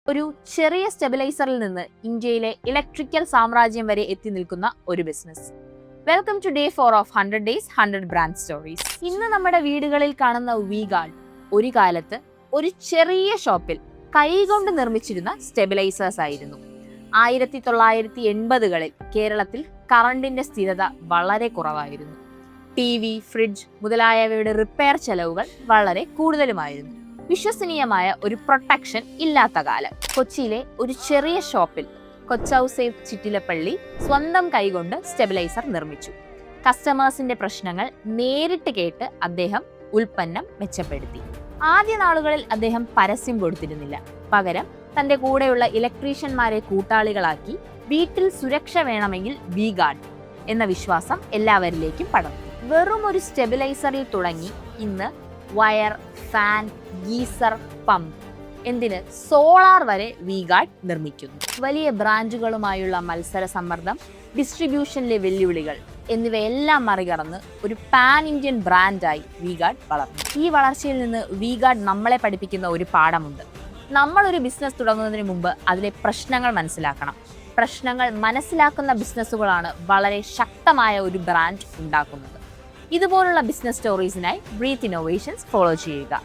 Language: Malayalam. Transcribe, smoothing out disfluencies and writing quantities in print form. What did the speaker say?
ഒരു ചെറിയ സ്റ്റെബിലൈസറിൽ നിന്ന് ഇന്ത്യയിലെ ഇലക്ട്രിക്കൽ സാമ്രാജ്യം വരെ എത്തി നിൽക്കുന്ന ഒരു business. Welcome to day 4 of 100 Days 100 brand stories. ഇന്ന് നമ്മുടെ വീടുകളിൽ കാണുന്ന വി-ഗാർഡ് ഒരു കാലത്ത് ഒരു ചെറിയ ഷോപ്പിൽ കൈകൊണ്ട് നിർമ്മിച്ചിരുന്ന സ്റ്റെബിലൈസേഴ്സ് ആയിരുന്നു. 1980കളിൽ കേരളത്തിൽ കറണ്ടിന്റെ സ്ഥിരത വളരെ കുറവായിരുന്നു. TV, ഫ്രിഡ്ജ് മുതലായവയുടെ റിപ്പയർ ചെലവുകൾ വളരെ കൂടുതലുമായിരുന്നു. വിശ്വസനീയമായ ഒരു പ്രൊട്ടക്ഷൻ ഇല്ലാത്ത കാലം. കൊച്ചിയിലെ ഒരു ചെറിയ ഷോപ്പിൽ കൊച്ചൌസേബ് ചിറ്റിലപ്പള്ളി സ്വന്തം കൈകൊണ്ട് സ്റ്റെബിലൈസർ നിർമ്മിച്ചു. കസ്റ്റമേഴ്സിന്റെ പ്രശ്നങ്ങൾ നേരിട്ട് കേട്ട് അദ്ദേഹം ഉൽപ്പന്നം മെച്ചപ്പെടുത്തി. ആദ്യ നാളുകളിൽ അദ്ദേഹം പരസ്യം കൊടുത്തിരുന്നില്ല. പകരം തന്റെ കൂടെയുള്ള ഇലക്ട്രീഷ്യന്മാരെ കൂട്ടാളികളാക്കി വീട്ടിൽ സുരക്ഷ വേണമെങ്കിൽ വി-ഗാർഡ് എന്ന വിശ്വാസം എല്ലാവരിലേക്കും പടർന്നു. വെറും ഒരു സ്റ്റെബിലൈസറിൽ തുടങ്ങി ഇന്ന് വയർ, ഫാൻ, ഗീസർ, പമ്പ്, എന്തിന് സോളാർ വരെ വി-ഗാർഡ് നിർമ്മിക്കുന്നു. വലിയ ബ്രാൻഡുകളുമായുള്ള മത്സര സമ്മർദ്ദം, ഡിസ്ട്രിബ്യൂഷനിലെ വെല്ലുവിളികൾ എന്നിവയെല്ലാം മറികടന്ന് ഒരു പാൻ ഇന്ത്യൻ ബ്രാൻഡായി വി-ഗാർഡ് വളർന്നു. ഈ വളർച്ചയിൽ നിന്ന് വി-ഗാർഡ് നമ്മളെ പഠിപ്പിക്കുന്ന ഒരു പാഠമുണ്ട്. നമ്മളൊരു ബിസിനസ് തുടങ്ങുന്നതിന് മുമ്പ് അതിലെ പ്രശ്നങ്ങൾ മനസ്സിലാക്കണം. പ്രശ്നങ്ങൾ മനസ്സിലാക്കുന്ന ബിസിനസ്സുകളാണ് വളരെ ശക്തമായ ഒരു ബ്രാൻഡ് ഉണ്ടാക്കുന്നത്. ഇതുപോലുള്ള ബിസിനസ് സ്റ്റോറീസിനായി ബ്രീത്ത് ഇന്നോവേഷൻസ് ഫോളോ ചെയ്യുക.